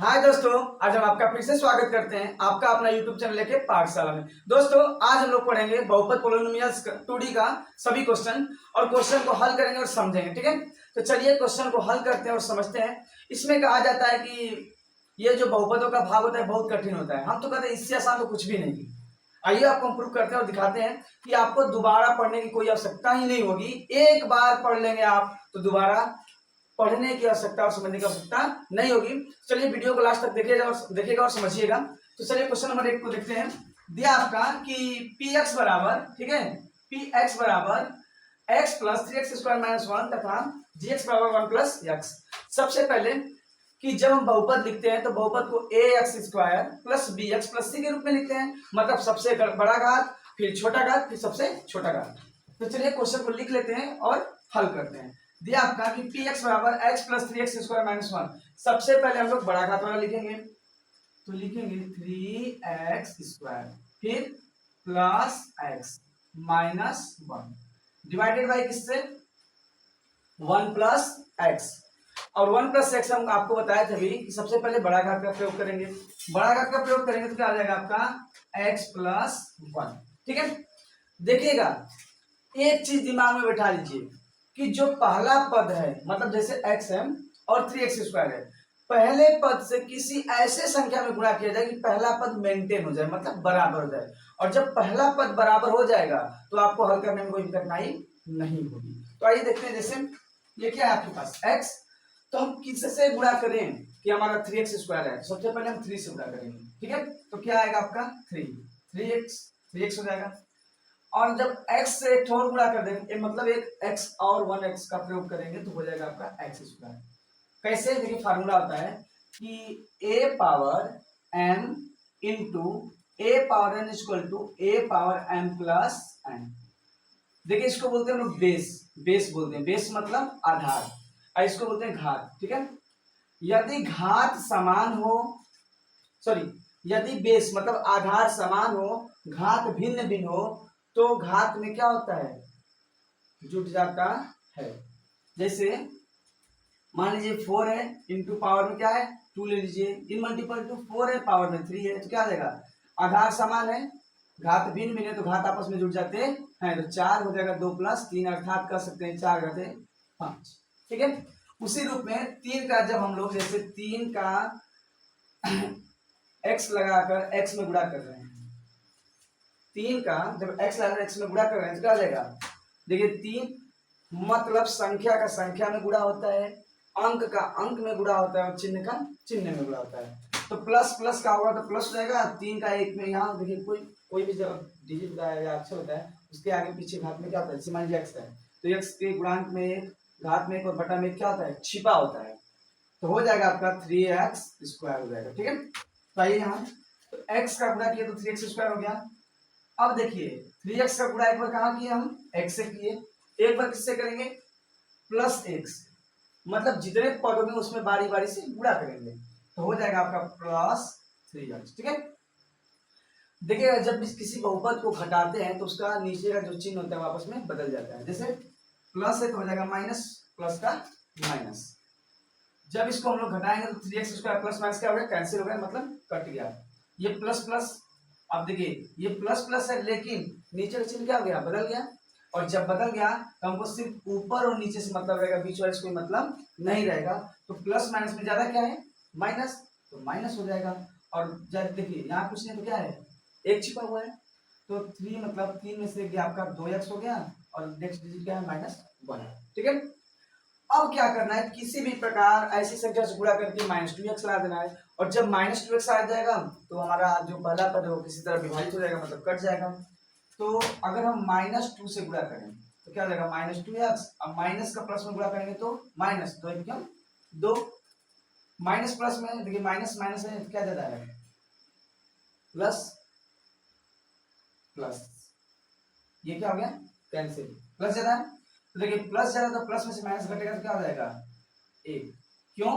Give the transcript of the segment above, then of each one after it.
हाय दोस्तों, आज हम आपका फिर से स्वागत करते हैं आपका अपना यूट्यूब चैनल लेके पाठशाला में। दोस्तों, आज हम लोग पढ़ेंगे बहुपद पोलिनोमियल्स 2D का सभी क्वेश्चन और क्वेश्चन को हल करेंगे और समझेंगे। ठीक है, तो चलिए क्वेश्चन को हल करते हैं और समझते हैं। इसमें कहा जाता है कि ये जो बहुपदों का भाग होता है बहुत कठिन होता है। हम तो कहते हैं इससे आसान तो कुछ भी नहीं। आइए आपको हम प्रूव करते हैं और दिखाते हैं कि आपको दोबारा पढ़ने की कोई आवश्यकता ही नहीं होगी। एक बार पढ़ लेंगे आप तो दोबारा पढ़ने की आवश्यकता और समझने की आवश्यकता नहीं होगी। चलिए वीडियो को लास्ट तक देखिएगा और समझिएगा। तो चलिए क्वेश्चन नंबर 1 को देखते हैं। दिया आपका कि पी एक्स बराबर, ठीक है, पी एक्स बराबर एक्स प्लस 3x² - 1 तथा जी एक्स बराबर 1 प्लस एक्स। सबसे पहले कि जब हम बहुपद लिखते हैं तो बहुपद को a x square plus b x plus c के रूप में लिखते हैं। मतलब सबसे बड़ा घात, फिर छोटा घात, फिर सबसे छोटा घात। तो चलिए क्वेश्चन को लिख लेते हैं और हल करते हैं। दिया आपका कि पी एक्स बराबर एक्स प्लस 3x² - 1। सबसे पहले हम लोग बड़ा घात वाला लिखेंगे, तो लिखेंगे 3x², फिर plus x minus 1 divided by किससे 1 प्लस एक्स। और 1 प्लस एक्स हम आपको बताया था भी कि सबसे पहले बड़ा घात का प्रयोग करेंगे। बड़ा घात का प्रयोग करेंगे तो क्या आ जाएगा आपका x प्लस 1। ठीक है, देखिएगा एक चीज दिमाग में बैठा लीजिए कि जो पहला पद है, मतलब जैसे एक्स है और 3x² है, पहले पद से किसी ऐसे संख्या में गुणा किया जाए कि पहला पद मेंटेन हो जाए, मतलब बराबर हो जाए। और जब पहला पद बराबर हो जाएगा तो आपको हल करने में कोई कठिनाई नहीं होगी। तो आइए देखते हैं। जैसे ये क्या है आपके पास x, तो हम किससे गुणा करें कि हमारा 3x² है। सबसे पहले हम 3 से गुणा करेंगे। ठीक है, तो क्या आएगा आपका 3x हो जाएगा। और जब x से एक और गुणा कर देंगे, मतलब एक x और 1x का प्रयोग करेंगे तो हो जाएगा आपका x²। कैसे, देखिए फार्मूला होता है कि a power m into a power n equal to a power m plus n। देखिए इसको बोलते हैं हम लोग बेस बोलते हैं। बेस मतलब आधार, और इसको बोलते हैं घात। ठीक है, यदि घात समान हो, सॉरी, यदि बेस मतलब आधार समान हो, घात भिन्न भिन्न हो, तो घात में क्या होता है, जुट जाता है। जैसे मान लीजिए 4 है, इंटू पावर में क्या है 2 ले लीजिए, इन मल्टीपल टू 4 है, पावर में 3 है, तो क्या आ जाएगा, आधार समान है, घात भिन्न भिन्न है, तो घात आपस में जुड़ जाते हैं, तो 4 हो जाएगा 2 प्लस 3, अर्थात कर सकते हैं 4 घाते 5। ठीक है, उसी रूप में 3 का जब हम लोग जैसे 3 का x लगाकर x में गुणा कर रहे हैं, 3 का जब x लगाकर x में गुणा कर रहे हैं तो क्या आ जाएगा, देखिए 3 मतलब संख्या का संख्या में गुणा होता है, अंक का अंक में गुणा होता है और चिन्ह का चिन्ह में गुणा होता है। तो प्लस प्लस का होगा तो प्लस हो जाएगा, 3 का 1 में, यहाँ देखिए कोई भी जब डिजिट होता है या अक्षर होता है उसके आगे पीछे घात में क्या होता है, मान लीजिए x है तो x के गुणांक में 1, घात में 1 और बटा में क्या होता है, छिपा होता है। तो हो जाएगा आपका 3x² हो जाएगा। ठीक है, तो आइए यहाँ, तो x का गुणा किया तो 3x² हो गया। अब देखिए 3x का गुणा एक बार कहाँ किए हम, x से किए, एक बार किससे करेंगे, प्लस x, मतलब जितने पद होंगे उसमें बारी बारी से गुणा करेंगे, तो हो जाएगा आपका प्लस 3x। ठीक है, देखिएगा जब भी किसी बहुपद को घटाते हैं तो उसका नीचे का जो चिन्ह होता है वापस में बदल जाता है। जैसे प्लस है तो हो जाएगा माइनस, प्लस का माइनस। जब इसको हम लोग घटाएंगे तो 3x² प्लस माइनस क्या हो गया, कैंसिल हो गया, मतलब कट गया। ये प्लस प्लस, अब देखिए ये प्लस प्लस है लेकिन नीचे का चिन्ह क्या हो गया, बदल गया। और जब बदल गया तो हमको सिर्फ ऊपर और नीचे से मतलब रहेगा, बीच वाले से कोई मतलब नहीं रहेगा। तो प्लस माइनस में ज्यादा क्या है, माइनस, तो माइनस हो जाएगा। और जब देखिए यहाँ कुछ नहीं तो क्या है, एक छिपा हुआ है, तो 3 मतलब 3 में से आपका 2x हो गया और नेक्स्ट डिजिट क्या है, -1। ठीक है, अब क्या करना है, किसी भी प्रकार ऐसी संख्या से गुणा करके -2x ला देना है। और जब -2x आ जाएगा तो हमारा जो पहला पद है वो किसी तरह विभाजित हो जाएगा, मतलब कट जाएगा। तो अगर हम -2 से गुणा करें तो क्या हो जाएगा, -2x। अब माइनस का प्लस में गुणा करेंगे तो माइनस 2 माइनस प्लस में, देखिए माइनस माइनस है तो क्या ज्यादा है, प्लस प्लस, ये क्या हो गया, कैंसिल, प्लस ज्यादा है तो देखिए प्लस ज्यादा तो प्लस में से माइनस घटेगा तो क्या हो जाएगा, 1। क्यों,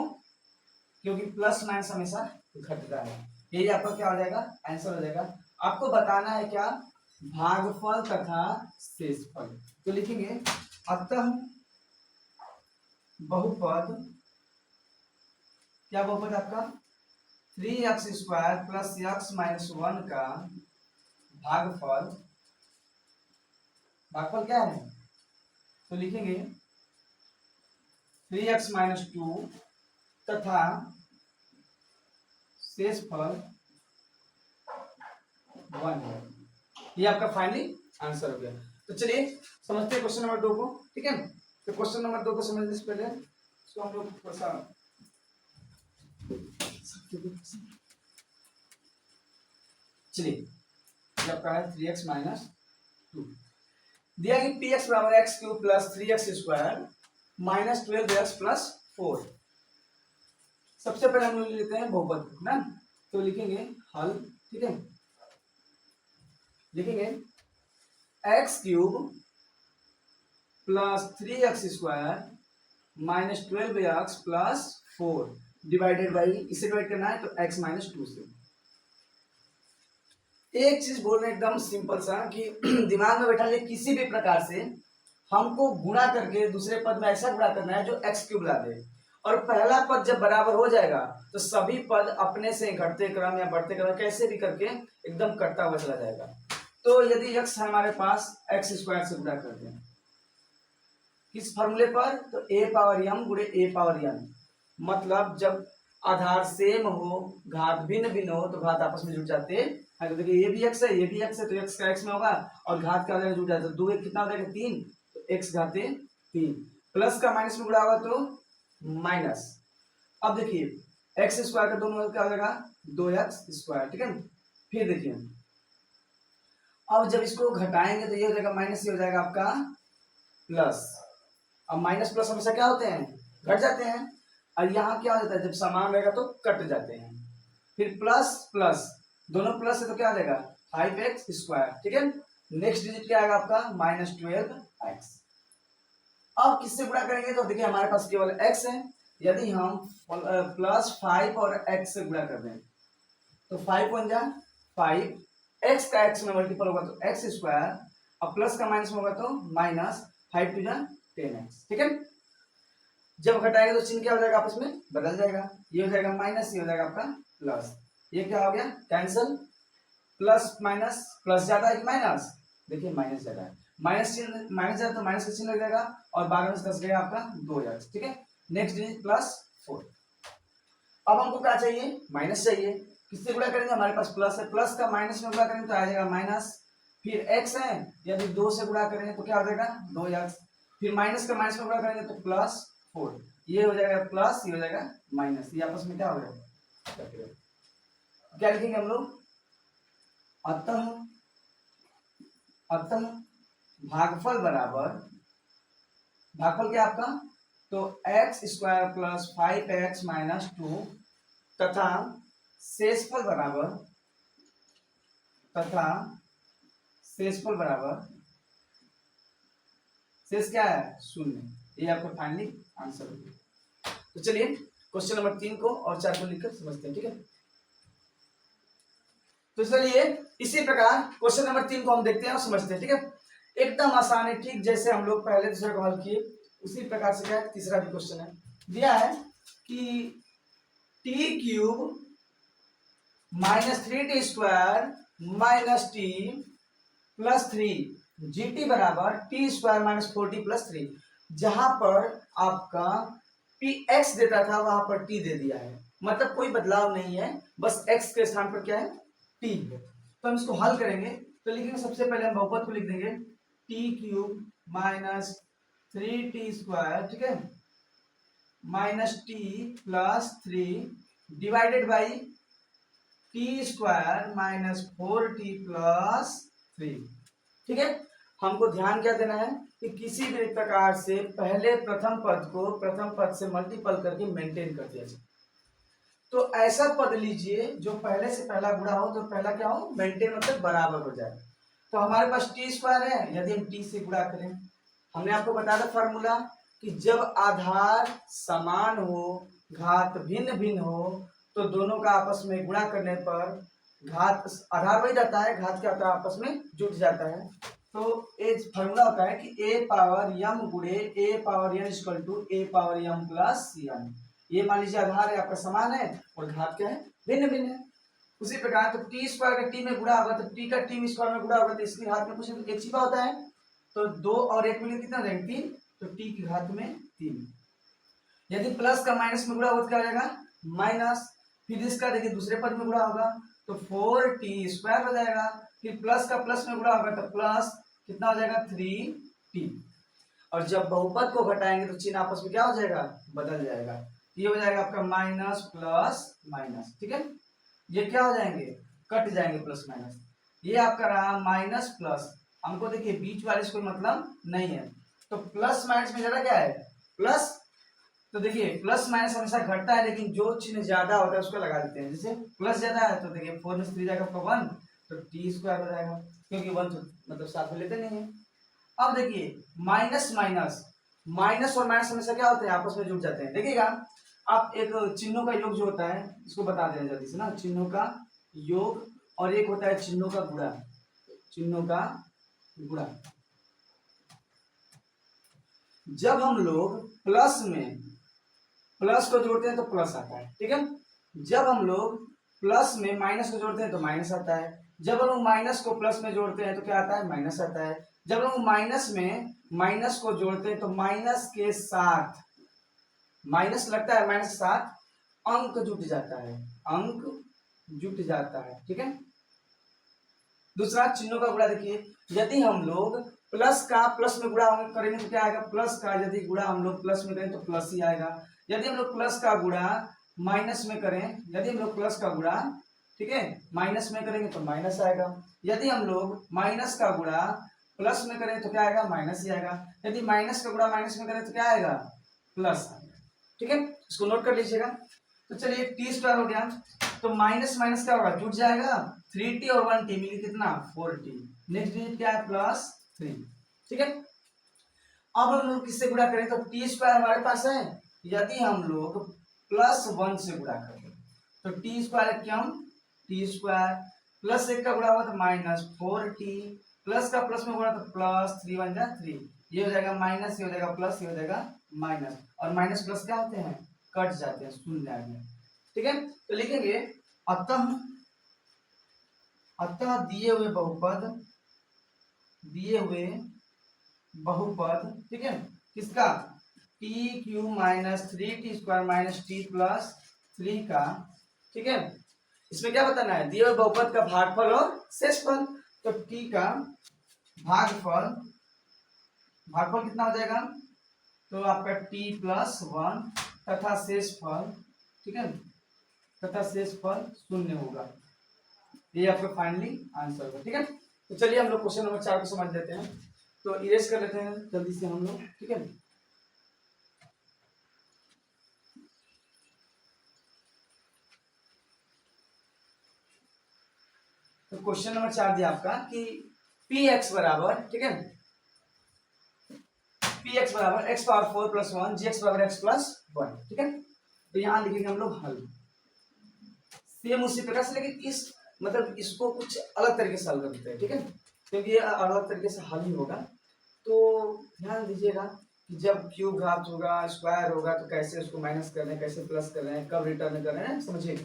क्योंकि प्लस माइनस हमेशा घटता है। यही आपका क्या हो जाएगा, आंसर हो जाएगा। आपको बताना है क्या, भागफल तथा शेषफल। तो लिखेंगे अतः बहुपद, क्या बहुपद आपका 3x² प्लस x माइनस 1 का भागफल, भागफल क्या है तो लिखेंगे 3x माइनस 2 तथा शेषफल 1 है। ये आपका फाइनली आंसर हो गया। तो चलिए समझते हैं क्वेश्चन नंबर 2 को, ठीक है। तो क्वेश्चन नंबर 2 को समझने से पहले इसको हम लोग थोड़ा सा चलिए, ये आपका है 3x माइनस 2, दिया कि px बराबर x cube plus 3x² minus 12x plus 4। सबसे पहले हम लोग लेते हैं बहुपद ना, तो लिखेंगे हल, ठीक है। लिखेंगे x cube plus 3x² minus 12x plus 4 divided by, इसे डिवाइड करना है तो x माइनस 2 से। एक चीज बोल रहे हैं एकदम सिंपल सा कि दिमाग में बैठा ले, किसी भी प्रकार से हमको गुणा करके दूसरे पद में ऐसा गुणा करना है जो एक्स क्यूब ला दे, और पहला पद जब बराबर हो जाएगा तो सभी पद अपने से घटते क्रम या बढ़ते क्रम कैसे भी करके एकदम कटता हुआ चला जाएगा। तो यदि x है हमारे पास, x² से गुणा करते हैं किस फॉर्मूले पर, तो a पावर m गुणे a पावर n, मतलब जब आधार सेम हो, घात भिन्न भिन्न हो तो घात आपस में जुड़ जाते हैं। तो देखिए ये भी x है, ये भी x है, तो x का x में होगा और घात का जुड़ जाता है, 2 1 कितना हो जाएगा 3, तो x घाते 3, प्लस का माइनस में गुणा होगा तो माइनस। अब देखिए x² का दोनों क्या हो जाएगा 2x², ठीक है। फिर देखिए अब जब इसको घटाएंगे तो ये हो जाएगा माइनस, ये हो जाएगा आपका प्लस। अब माइनस प्लस हमेशा क्या होते हैं, घट जाते हैं, और यहाँ क्या हो जाता है जब समान रहेगा तो कट जाते हैं। फिर प्लस प्लस, दोनों प्लस है तो क्या आ जाएगा 5x², ठीक है। नेक्स्ट डिजिट क्या आएगा आपका माइनस 12x। अब किससे गुणा करेंगे, तो देखिए हमारे पास केवल x है, यदि हम प्लस 5 और x से गुणा कर दें तो 5 1 जा 5, x का x में मल्टीपल होगा तो x², और प्लस का माइनस में होगा तो माइनस 5 2 जा 10x, ठीक है। जब घटाएंगे तो चिन्ह क्या हो जाएगा आपस में बदल जाएगा, ये हो जाएगा माइनस, ये हो जाएगा आपका प्लस, ये क्या हो गया कैंसल, प्लस माइनस प्लस ज्यादा है कि माइनस, देखिए माइनस ज्यादा है, माइनस चिन्ह माइनस ज्यादा तो माइनस का चिन्ह लग जाएगा, और 12 में से 10 गया आपका 2x, ठीक है। Next digit plus 4। अब हमको क्या चाहिए, माइनस चाहिए, किससे गुणा करेंगे, हमारे पास प्लस है, प्लस का माइनस में गुणा करेंगे तो आ जाएगा माइनस, फिर x है, यदि 2 से गुणा करेंगे तो क्या हो जाएगा 2x, फिर माइनस का माइनस में गुणा करेंगे तो प्लस 4, ये हो जाएगा प्लस, ये हो जाएगा माइनस, ये आपस में क्या हो जाएगा, क्या लिखेंगे हम लोग, अतः अतः भागफल बराबर, भागफल क्या आपका, तो x² प्लस 5x माइनस 2 तथा शेषफल बराबर, तथा शेषफल बराबर, शेष क्या है 0, ये आपका फाइनली आंसर होगा। तो चलिए क्वेश्चन नंबर 3 को और 4 को लिखकर समझते हैं, ठीक है। तो चलिए इसी प्रकार क्वेश्चन नंबर 3 को हम देखते हैं और समझते हैं, ठीक है। एकदम आसान है, ठीक जैसे हम लोग पहले दूसरे को हल किए उसी प्रकार से क्या है, तीसरा भी क्वेश्चन है, दिया है कि t³ minus 3t² minus t plus 3 gt बराबर t² माइनस 4t प्लस 3, जहां पर आपका px देता था वहां पर t दे दिया है, मतलब कोई बदलाव नहीं है, बस x के स्थान पर क्या है t है। तो हम इसको हल करेंगे तो लिखेंगे, सबसे पहले हम बहुपद को लिख देंगे t³ माइनस 3t², ठीक है, minus t plus 3 divided by t² minus 4t plus 3, ठीक है। हमको ध्यान क्या देना है कि किसी भी प्रकार से पहले प्रथम पद को प्रथम पद से मल्टीपल करके मेंटेन कर दिया जाए। तो ऐसा पद लीजिए जो पहले से पहला गुणा हो तो पहला क्या हो मेंटेन, मतलब बराबर हो जाए। तो हमारे पास t² है, यदि हम t से गुणा करें, हमने आपको बताया था फॉर्मूला कि जब आधार समान हो, घात भिन्न भिन्न हो, तो दोनों का आपस में गुणा करने पर घात आधार वही रहता है, घात क्या होता है आपस में जुट जाता है। तो ये फॉर्मूला होता है कि a पावर m गुणे a power n equal to a power m plus n, ये मान लीजिए आधार है आपका समान है और घात क्या है, भिन्न भिन्न है। उसी प्रकार तो टी स्क्वायर का टी में गुणा होगा तो टी का टी स्क्वायर में गुणा होगा तो इसकी घात में कुछ एक छिपा होता है, तो 2 और 1 मिलकर कितना रहेगा 3, तो टी की घात में 3। यदि प्लस का माइनस में गुणा होगा तो क्या हो जाएगा माइनस, फिर इसका देखिए दूसरे पद में गुणा होगा तो 4t स्क्वायर हो जाएगा, फिर प्लस का प्लस में गुणा होगा तो प्लस कितना हो जाएगा 3t, और जब बहुपद को घटाएंगे तो चिन्ह आपस में क्या हो जाएगा बदल जाएगा, ये हो जाएगा आपका माइनस प्लस माइनस, ठीक है। ये क्या हो जाएंगे कट जाएंगे प्लस माइनस, ये आपका रहा माइनस प्लस, हमको देखिए बीच वाले से कोई मतलब नहीं है, तो प्लस माइनस में ज्यादा क्या है प्लस, तो देखिए प्लस माइनस हमेशा घटता है लेकिन जो चिन्ह ज्यादा होता है उसको लगा देते हैं, जैसे प्लस ज्यादा है तो देखिए 4 में 3 जाएगा 1 तो टी स्क्वायर हो जाएगा, क्योंकि 1 तो मतलब साथ में लेते नहीं है। अब देखिए माइनस माइनस, माइनस और माइनस हमेशा क्या होते हैं आपस में जुड़ जाते हैं, देखिएगा आप एक चिन्हों का योग जो होता है इसको बता दें जल्दी से ना, चिन्हों का योग और एक होता है चिन्हों का गुणा, चिन्हों का गुणा। जब हम लोग प्लस में प्लस को जोड़ते हैं तो प्लस आता है, ठीक है। जब हम लोग प्लस में माइनस को जोड़ते हैं तो माइनस आता है, जब हम लोग माइनस को प्लस में जोड़ते हैं तो क्या आता है माइनस आता है, जब हम लोग माइनस में माइनस को जोड़ते हैं तो माइनस के साथ माइनस लगता है, माइनस के साथ अंक जुट जाता है, अंक जुट जाता है, ठीक है। दूसरा चिन्हों का गुणा देखिए, यदि हम लोग प्लस का प्लस में गुणा करेंगे तो क्या आएगा प्लस का, यदि गुणा हम लोग प्लस में करें तो प्लस ही आएगा, यदि हम लोग प्लस का गुणा माइनस में करें, यदि हम लोग प्लस का गुणा ठीक है माइनस में करेंगे तो माइनस आएगा, यदि हम लोग माइनस का गुणा प्लस में करें तो क्या आएगा माइनस ही आएगा, यदि माइनस का गुणा माइनस में करें तो क्या आएगा प्लस आएगा, ठीक है। इसको नोट कर लीजिएगा। तो चलिए टी स्क्वायर हो गया, तो माइनस माइनस क्या होगा जुट जाएगा, 3t और 1t मिली कितना 4t, नेक्स्ट डिजिट क्या है प्लस 3, ठीक है। अब हम लोग किससे गुणा करें तो टी स्क्वायर हमारे पास है, यदि हम लोग प्लस 1 से गुणा करें तो टी स्क्वायर क्या टी स्क्वायर प्लस 1 का गुणा हुआ तो माइनस 4t, प्लस का प्लस में गुणा तो प्लस 3 1 जा 3, ये हो जाएगा माइनस, ये हो जाएगा प्लस, ये हो जाएगा माइनस, और माइनस प्लस क्या होते हैं कट जाते हैं शून्य आ गया, ठीक है। तो लिखेंगे अतः अतः दिए हुए बहुपद ठीक है किसका T Q minus 3t square minus T plus 3 का, ठीक है। इसमें क्या बताना है दिए हुए बहुपद का भागफल और शेषफल, तो टी का भागफल कितना हो जाएगा तो आपका t प्लस 1 तथा शेषफल, ठीक है, तथा शेषफल 0 होगा, ये आपका फाइनली आंसर होगा, ठीक है। तो चलिए हम लोग क्वेश्चन नंबर 4 को समझ लेते हैं, तो इरेज कर लेते हैं जल्दी से हम लोग, ठीक है। तो क्वेश्चन नंबर 4 दिया आपका कि पी एक्स बराबर, ठीक है, पी एक्स बराबर एक्स पावर 4 प्लस 1 जी एक्स बराबर एक्स प्लस 1, ठीक है। तो यहाँ लिखेंगे हम लोग हल, सेम उसी प्रकार से, लेकिन इस मतलब इसको कुछ अलग तरीके से हल करते हैं, ठीक है, क्योंकि ये अलग तरीके से हल ही होगा। तो ध्यान दीजिएगा कि जब क्यूब घात होगा स्क्वायर होगा तो कैसे उसको माइनस कर रहे हैं, कैसे प्लस कर रहे हैं, कब रिटर्न कर रहे हैं, समझिए।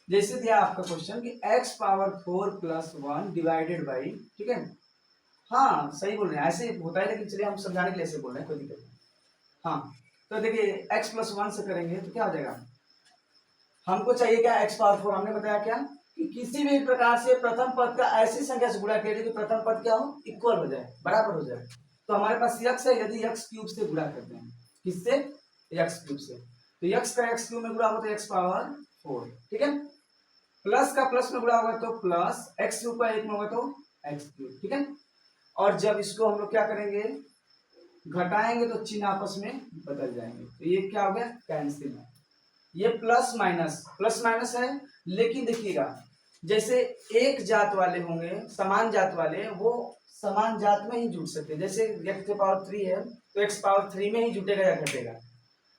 जैसे दिया आपका क्वेश्चन कि x power 4 plus 1 divided by, ठीक है, हाँ सही बोल रहे हैं, ऐसे होता है, लेकिन चलिए हम समझाने के लिए ऐसे बोल रहे हैं, कोई दिक्कत नहीं। हाँ तो देखिए x प्लस 1 से करेंगे तो क्या हो जाएगा, हमको चाहिए क्या x पावर 4, हमने बताया क्या कि किसी भी प्रकार से प्रथम पद का ऐसी संख्या से गुणा किया कि प्रथम पद क्या हो इक्वल हो जाए, बराबर हो जाए। तो हमारे पास x है, यदि x क्यूब से गुणा करते हैं, किससे x क्यूब से, तो x का x क्यूब में गुणा हो तो x पावर 4, ठीक है, प्लस का प्लस में गुणा होगा तो प्लस x क्यूब का 1 में होगा तो x क्यूब, ठीक है। और जब इसको हम लोग क्या करेंगे घटाएंगे तो चिन्ह आपस में बदल जाएंगे, तो ये क्या हो गया कैंसिल है, ये प्लस माइनस है, लेकिन देखिएगा जैसे एक जात वाले होंगे समान जात वाले वो समान जात में ही जुट सकते हैं, जैसे x के पावर 3 है तो x पावर 3 में ही जुटेगा या घटेगा,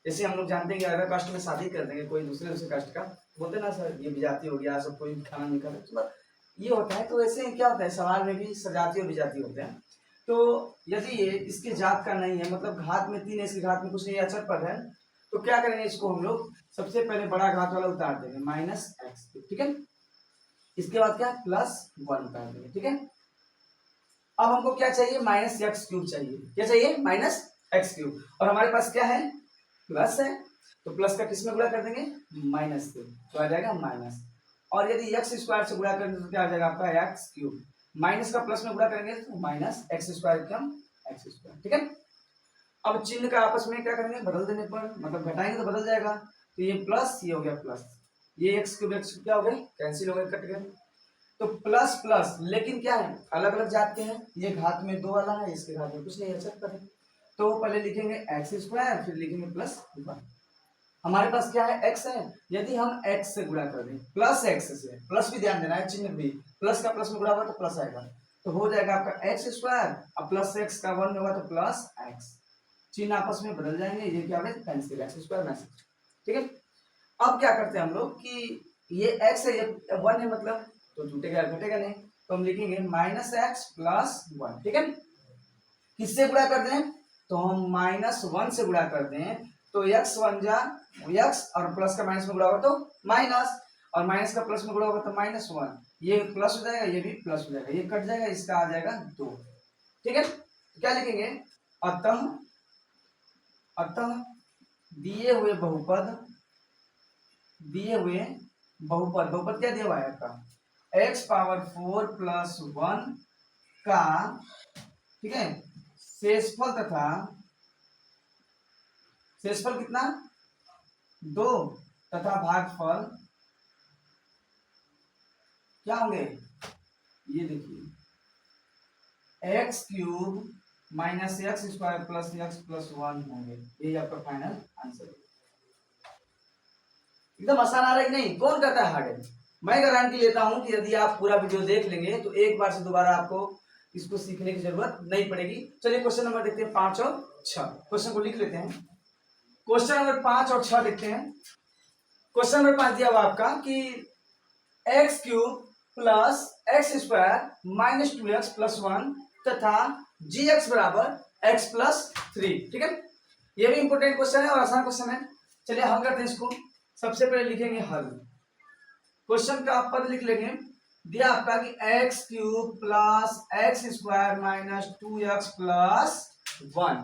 जैसे हम लोग जानते हैं कि अगर कास्ट में शादी कर देंगे कोई दूसरे कास्ट का, बोलते ना सर ये विजाति हो गया, सब कोई खाना नहीं खा रहा, तो ये होता है। तो ऐसे क्या होता है सवाल में भी सजाति और विजाति होते हैं, तो यदि ये इसके जात का नहीं है मतलब घात में 3 है इसके घात में कुछ नहीं अचर पद है तो क्या करेंगे, इसको हम लोग सबसे पहले बड़ा घात वाला उतार देंगे -x3, ठीक है। इसके बाद क्या +1 उतार देंगे, ठीक है। अब हमको क्या चाहिए, -x³ चाहिए। क्या चाहिए, -x³ और हमारे पास क्या है, प्लस है, तो प्लस का किस में गुणा कर देंगे, माइनस से, तो आ जाएगा माइनस। और यदि x² से गुणा करेंगे तो क्या आ जाएगा आपका x³, माइनस का प्लस में गुणा करेंगे तो -x² कम x², ठीक है। अब चिन्ह का आपस में क्या करेंगे, बदल देने पर, मतलब घटाएंगे तो बदल जाएगा, तो ये प्लस, ये हो गया प्लस, ये x³ क्या हो गए, कैंसिल हो गए, कट गए। तो प्लस प्लस, लेकिन क्या है, अलग अलग जाते हैं, ये घात में 2 वाला है, इसके घात में कुछ नहीं है, चेक करें। तो पहले लिखेंगे x², फिर लिखेंगे +1। हमारे पास क्या है, x है, यदि हम x से गुणा कर दें, प्लस x से, प्लस भी ध्यान देना है, चिन्ह भी, प्लस का प्लस में गुणा होगा तो प्लस आएगा, तो हो जाएगा आपका x², अब प्लस x का 1 में होगा तो प्लस x, चिन्ह आपस में बदल जाएंगे, ये क्या होगा, कैंसिल, x² मैसेज, ठीक है। अब क्या करते हैं हम लोग कि ये x है, ये 1 है, मतलब तो जुटेगा घटेगा नहीं, तो हम लिखेंगे -x + 1, ठीक है। किससे गुणा कर दें, तो हम -1 से गुणा कर दें, तो x1 जा x, और प्लस का माइनस में गुणा होगा तो माइनस, और माइनस का प्लस में गुणा होगा तो -1, ये प्लस हो जाएगा, ये भी प्लस हो जाएगा, ये कट जाएगा, इसका आ जाएगा 2, ठीक है। तो क्या लिखेंगे, अतः अतः दिए हुए बहुपद बहुपद क्या दिया हुआ है आपका, x⁴ + 1 का, ठीक है, शेषफल तथा शेषफल कितना, 2 तथा भागफल क्या होंगे, ये देखिए x³ - x² + x + 1 होंगे, यही आपका फाइनल आंसर है। एकदम आसान आ रहा है कि नहीं, कौन कहता है हार्ड है, मैं गारंटी लेता हूं कि यदि आप पूरा वीडियो देख लेंगे तो एक बार से दोबारा आपको इसको सीखने की जरूरत नहीं पड़ेगी। चलिए क्वेश्चन नंबर देखते हैं 5 और 6, क्वेश्चन को लिख लेते हैं। क्वेश्चन नंबर 5 और 6 देखते हैं। क्वेश्चन नंबर 5 दिया हुआ आपका कि x³ + x² - 2x + 1 तथा gx = x + 3, ठीक है। ये भी इंपोर्टेंट क्वेश्चन है और आसान क्वेश्चन है। चलिए हल करते हैं इसको। सबसे पहले लिखेंगे हल, क्वेश्चन का पद लिख लेंगे, दिया आपका कि x³ + x² - 2x + 1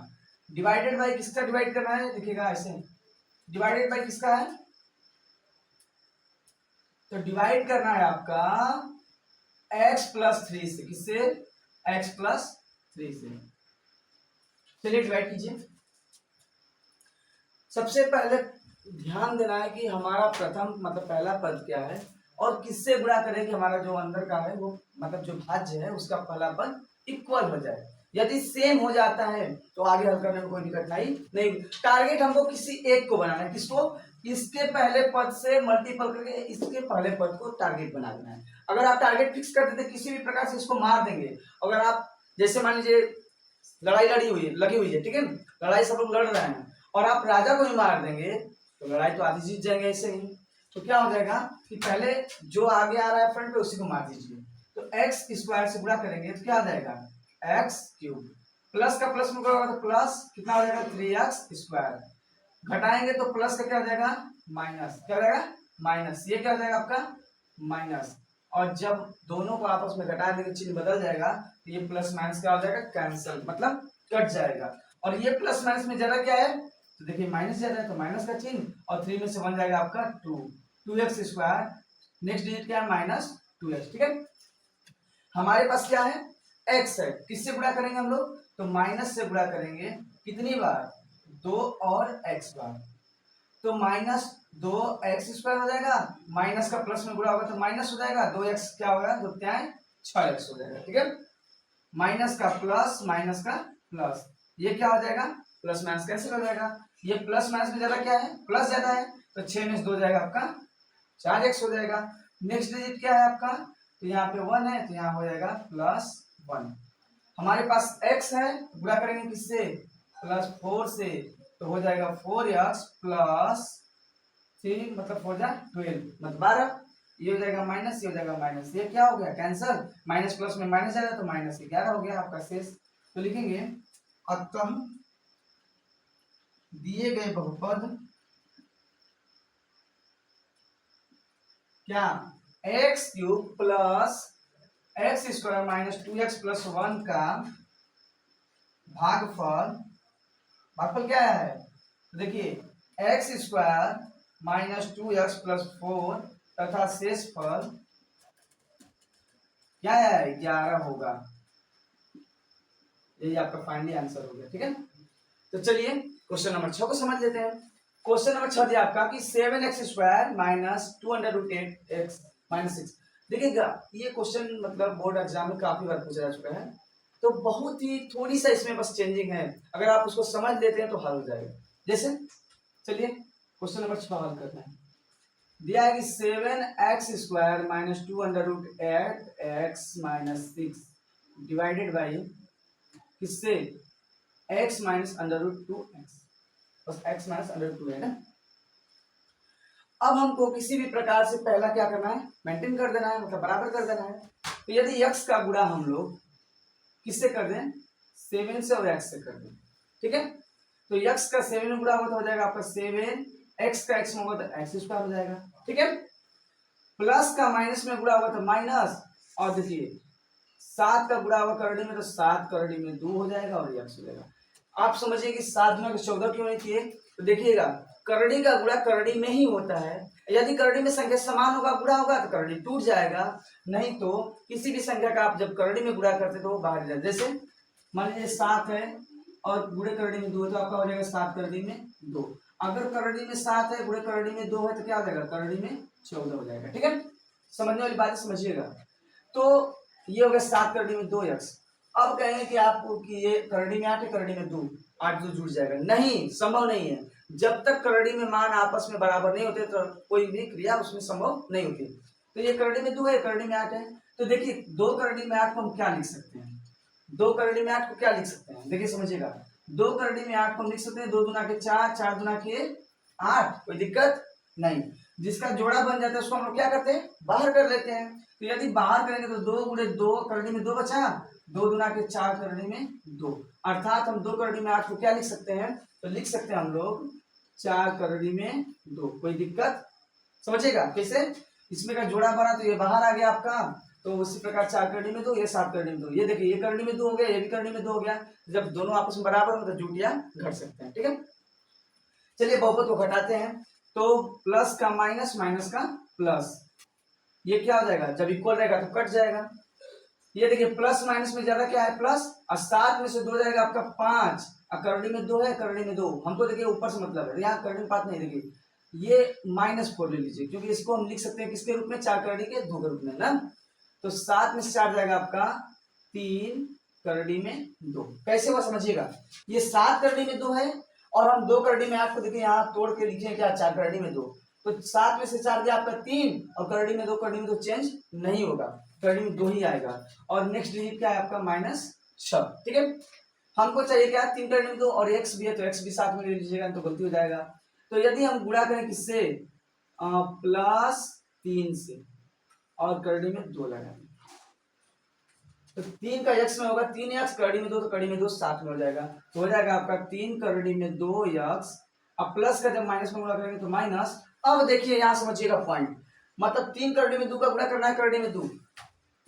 divided by किसका डिवाइड करना है, देखिएगा ऐसे, डिवाइडेड बाई किसका है, तो डिवाइड करना है आपका x + 3 से, किससे, x + 3 से। चलिए डिवाइड कीजिए। सबसे पहले ध्यान देना है कि हमारा प्रथम मतलब पहला पद क्या है और किससे गुणा करें कि हमारा जो अंदर का है वो मतलब जो भाज्य है उसका पहला पद इक्वल हो जाए। यदि सेम हो जाता है तो आगे हल करने में कोई कठिनाई नहीं। टारगेट हमको किसी एक को बनाना है, किसको, इसके पहले पद से मल्टीपल करके इसके पहले पद को टारगेट बना देना है। अगर आप टारगेट फिक्स कर देते किसी भी प्रकार से इसको मार देंगे। अगर आप जैसे मान लीजिए लड़ाई लगी हुई है, ठीक है, लड़ाई सब लोग लड़ रहे हैं और आप राजा को ही मार देंगे तो लड़ाई तो आधी जीत जाएंगे ऐसे ही। तो क्या हो जाएगा कि पहले जो आगे आ रहा है फ्रंट पे उसी को मार दीजिए। तो x² से गुणा करेंगे तो क्या आ जाएगा x³ प्लस का प्लस में गुणा तो प्लस कितना हो जाएगा 3x², घटाएंगे तो प्लस का क्या हो जाएगा माइनस, क्या हो जाएगा माइनस, ये क्या हो जाएगा आपका माइनस। और जब दोनों को आपस में घटा देंगे चिन्ह बदल जाएगा तो ये प्लस माइनस क्या हो जाएगा कैंसिल, मतलब कट जाएगा। और ये प्लस माइनस में ज्यादा क्या है तो देखिए माइनस ज्यादा है तो माइनस का चिन्ह और 3 में से बन जाएगा आपका 2x², नेक्स्ट डिजिट क्या है -2x, ठीक है। हमारे पास क्या है x है, किससे गुणा करेंगे हम लोग तो माइनस से गुणा करेंगे, कितनी बार 2 और x बार, तो -2x² हो जाएगा, माइनस का प्लस में गुणा होगा तो माइनस हो जाएगा, 2x क्या होगा 2 6x हो जाएगा, ठीक है। माइनस का प्लस ये क्या हो जाएगा प्लस माइनस कैंसिल हो जाएगा, ये प्लस माइनस में ज्यादा क्या है प्लस ज्यादा है तो 6 में से 2 जाएगा आपका 4x हो जाएगा। नेक्स्ट डिजिट क्या है आपका तो यहाँ पे 1 है तो यहाँ हो जाएगा +1। हमारे पास x है गुणा करेंगे किससे +4 से तो हो जाएगा 4x + 3 मतलब 4 जा 12 मतलब 12, ये हो जाएगा माइनस, ये हो जाएगा माइनस, ये क्या हो गया कैंसर, माइनस प्लस में माइनस जाएगा तो -11 हो गया आपका शेष। तो लिखेंगे अतः दिए गए बहुपद क्या x cube plus x square minus 2x plus 1 का भागफल, भागफल क्या है? तो देखिए x square minus 2x plus 4 तथा शेषफल क्या है? 11 होगा। यही आपका फाइनली आंसर हो गया। ठीक है, तो चलिए क्वेश्चन नंबर 6 को समझ लेते हैं। क्वेश्चन नंबर 6 दिया आपका कि 7x² माइनस 2√8x माइनस 6। देखिएगा ये क्वेश्चन मतलब बोर्ड एग्जाम में काफी बार पूछा जा चुका है, तो बहुत ही थोड़ी सा इसमें बस चेंजिंग है, अगर आप उसको समझ लेते हैं तो हल हो जाएगा। जैसे चलिए क्वेश्चन नंबर 6 हल करते हैं। दिया है कि 7x² minus 2√8x minus 6 divided by किससे? x माइनस √2x, बस x माइनस √2 है ना। अब हमको किसी भी प्रकार से पहला क्या करना है? मेंटेन कर देना है, मतलब बराबर कर देना है। तो यदि x का गुणा हम लोग किससे कर दें? 7 से और x से कर दें। ठीक है, तो x का 7 में गुणा होगा तो हो जाएगा आपका 7, x का x में होगा तो x² हो जाएगा। ठीक है, प्लस का माइनस में गुणा होगा तो माइनस, और देखिए 7 का गुणा होगा करड़ी में तो 7 करड़ी में 2 हो जाएगा और x हो जाएगा। आप समझिए कि 7 में 14 क्यों नहीं किए? तो देखिएगा करड़ी का गुणा करड़ी में ही होता है, यदि करड़ी में संख्या समान होगा गुणा होगा तो करड़ी टूट जाएगा, नहीं तो किसी भी संख्या का आप जब करड़ी में गुणा करते तो वो बाहर जाए। जैसे मान लीजिए 7 है और गुणे करड़ी में 2 है तो आपका हो जाएगा 7 करड़ी में 2। अगर करड़ी में 7 है गुणे करड़ी में 2 है तो क्या हो जाएगा? करड़ी में 14 हो जाएगा। ठीक है, समझने वाली बात समझिएगा। तो ये हो गया 7 करड़ी में 2x। अब कहेंगे कि आपको कि ये करड़ी में 8 है, करड़ी में 2, 8 2 जुड़ जाएगा, नहीं, संभव नहीं है। जब तक करड़ी में मान आपस में बराबर नहीं होते तो कोई भी क्रिया उसमें संभव नहीं होती। तो ये करड़ी में 2 है, करड़ी में 8 है, तो देखिए 2 करड़ी में 8 को हम क्या लिख सकते हैं? 2 करड़ी में 8 को क्या लिख सकते हैं? देखिए समझिएगा, 2 करड़ी में 8 को हम लिख सकते हैं 2 दूना के 4, 4 दूना के 8, कोई दिक्कत नहीं। जिसका जोड़ा बन जाता है उसको हम लोग क्या करते हैं? बाहर कर लेते हैं। तो यदि बाहर करेंगे तो 2 गुणे 2 करड़ी में 2 बचा, 2 दूना के 4 करड़ी में 2, अर्थात हम 2 करड़ी में 8 को क्या लिख सकते हैं? तो लिख सकते हैं हम लोग 4 करड़ी में 2, कोई दिक्कत? समझिएगा कैसे इसमें का जोड़ा बना, तो ये बाहर आ गया आपका, तो उसी प्रकार 4 करड़ी में 2, ये 7 करड़ी में 2, ये देखिए ये करड़ी में 2 हो गया, ये भी करड़ी में 2 हो गया। जब दोनों आपस में बराबर हो तो जुटिया घट सकते हैं। ठीक है, चलिए बहुपद को घटाते हैं, तो प्लस का माइनस, माइनस का प्लस, ये क्या हो जाएगा? जब इक्वल रहेगा तो कट जाएगा। ये देखिए प्लस माइनस में ज्यादा क्या है? प्लस, और 7 में से 2 जाएगा आपका 5, और करड़ी में 2 है, करड़ी में 2, हमको देखिए ऊपर से मतलब है, यहाँ करड़ी में बात नहीं। देखिए ये -4 ले लीजिए, क्योंकि इसको हम लिख सकते हैं किसके रूप में? 4 करड़ी के 2 के रूप में ना। तो 7 में से 4 जाएगा आपका 3 करड़ी में 2। कैसे हुआ समझिएगा, ये 7 करड़ी में 2 है और हम 2 करड़ी में 8 को देखिए यहाँ तोड़ के लिखे क्या? 4 करड़ी में 2, तो 7 में से 4 गया आपका 3, और करड़ी में 2, करड़ी में 2 चेंज नहीं होगा, करड़ी में 2 ही आएगा, और नेक्स्ट डिजिट क्या है आपका? -6। ठीक है, हमको चाहिए क्या? 3 करड़ी में 2 और x भी है तो x भी साथ में ले लीजिएगा, तो गलती हो जाएगा। तो यदि हम गुणा करें किससे? +3 से, और करड़ी में 2 लगाएंगे तो 3 का x में होगा 3x, करड़ी में 2 तो करड़ी में 2 साथ में हो जाएगा, तो हो जाएगा आपका 3 करड़ी में 2x। अब प्लस का जब माइनस में गुणा करेंगे तो माइनस। अब देखिए यहाँ समझिएगा पॉइंट, मतलब 3 करड़ी में 2 का गुणा करना है करड़ी में 2,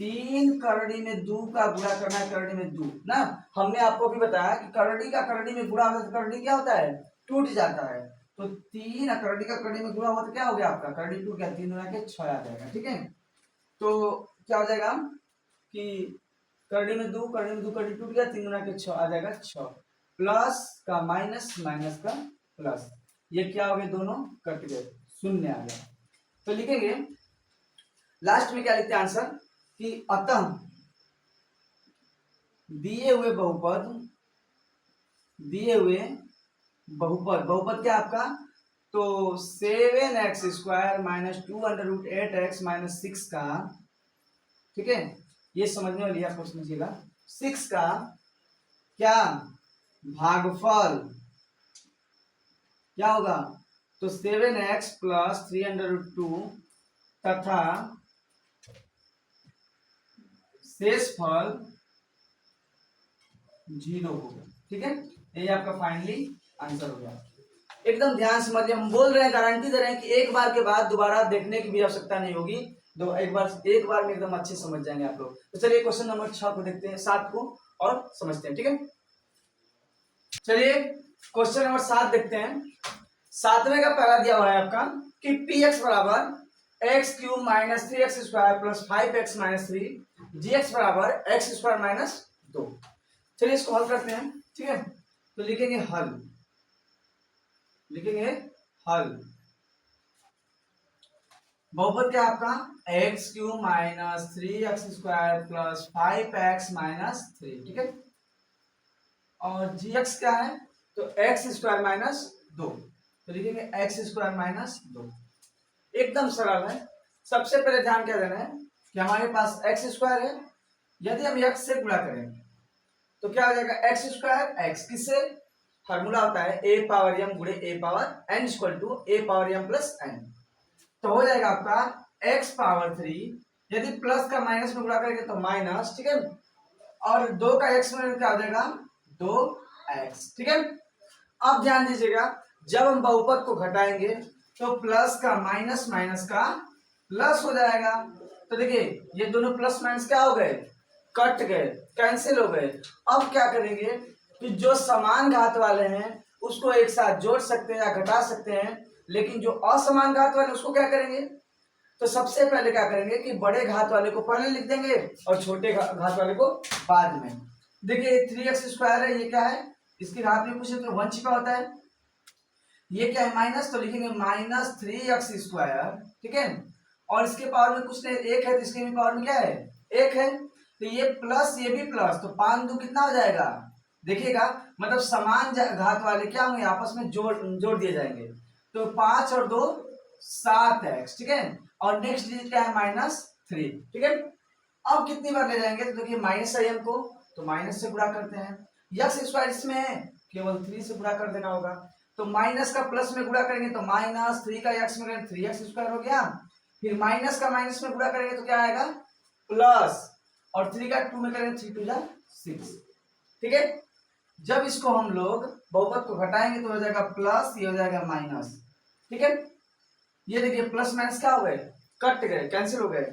3 करड़ी में 2 का गुणा करना है करड़ी में 2 ना। हमने आपको भी बताया कि करड़ी का करड़ी में गुणा होता है तो करड़ी क्या होता है? टूट जाता है। तो 3 करड़ी का करड़ी में गुणा हुआ तो क्या हो गया आपका? करड़ी टूट गया, 3 गुणा के 6 आ जाएगा। ठीक है, तो क्या हो जाएगा कि करड़ी में 2, करड़ी में 2, करड़ी टूट गया, 3 गुना के 6 आ जाएगा 6, प्लस का माइनस, माइनस का प्लस, ये क्या हो गए? दोनों कट गए, शून्य आ गया। तो लिखेंगे लास्ट में क्या लिखते हैं आंसर कि अतः दिए हुए बहुपद, दिए हुए बहुपद, बहुपद क्या आपका? तो 7x² माइनस 2√8x माइनस 6 का, ठीक है, ये समझने वाली आपको समझिएगा, 6 का क्या भागफल क्या होगा? तो 7x प्लस 3√2 तथा शेषफल 0 होगा। ठीक है, ये आपका फाइनली आंसर हो गया। एकदम ध्यान से समझिए, हम बोल रहे हैं, गारंटी दे रहे हैं कि एक बार के बाद दोबारा देखने की भी आवश्यकता नहीं होगी। एक बार में एकदम अच्छे समझ जाएंगे आप लोग। तो चलिए क्वेश्चन नंबर 6 को देखते हैं, 7 को और समझते हैं, ठीक है। चलिए क्वेश्चन नंबर 7 देखते हैं। 7वें का पहला दिया हुआ है आपका कि पी एक्स बराबर x cube minus 3x² plus 5x minus 3 जी एक्स बराबर x² माइनस 2। चलिए इसको हल करते हैं, ठीक है। तो लिखेंगे हल, लिखेंगे हल। बहुपद क्या आपका x cube minus 3x² plus 5x minus 3, ठीक है। और जी एक्स क्या है, तो x² माइनस 2, तो लिखेंगे x² माइनस 2। एकदम सरल है। सबसे पहले ध्यान क्या देना है कि हमारे पास x² है, यदि हम x से गुणा करें तो क्या हो जाएगा x², x किससे, फार्मूला होता है a पावर m गुणे a power n equal to a power m plus n। तो हो जाएगा आपका x पावर 3, यदि प्लस का माइनस में गुणा करेंगे तो माइनस, ठीक है। और 2 का x में क्या हो जाएगा 2x, ठीक है। अब ध्यान दीजिएगा, जब हम बहुपद को घटाएंगे तो प्लस का माइनस, माइनस का प्लस हो जाएगा। तो देखिए ये दोनों प्लस माइनस क्या हो गए, कट गए, कैंसिल हो गए। अब क्या करेंगे कि जो समान घात वाले हैं उसको एक साथ जोड़ सकते हैं या घटा सकते हैं, लेकिन जो असमान घात वाले उसको क्या करेंगे, तो सबसे पहले क्या करेंगे कि बड़े घात वाले को पहले लिख देंगे और छोटे घात वाले को बाद में। देखिए 3x² है, ये क्या है, इसके घात में पूछे तो 1 छिपा होता है। ये क्या है माइनस, तो लिखेंगे माइनस 3x², ठीक है। और इसके पावर में कुछ नहीं, 1 है, तो इसके भी पावर में क्या है 1 है। तो ये प्लस, ये भी प्लस, तो 5 2 कितना हो जाएगा, देखिएगा मतलब समान घात वाले क्या होंगे आपस में जोड़ दिए जाएंगे। तो 5 और 2 7x, ठीक है। और नेक्स्ट डिजिट क्या है -3, ठीक है। अब कितनी बार ले जाएंगे, तो देखिए माइनस है m को, तो माइनस से गुणा करते हैं। x² इसमें है, केवल 3 से गुणा कर देना होगा। तो माइनस का प्लस में गुणा करेंगे तो -3 का x में करेंगे 3x² हो गया। फिर माइनस का माइनस में गुणा करेंगे तो क्या आएगा प्लस, और 3 का 2 में करेंगे 3 2 जा 6, ठीक है। जब इसको हम लोग बहुपद को घटाएंगे तो हो जाएगा प्लस, ये हो जाएगा माइनस, ठीक है। ये देखिए प्लस माइनस क्या हो गए, कट गए, कैंसिल हो गए।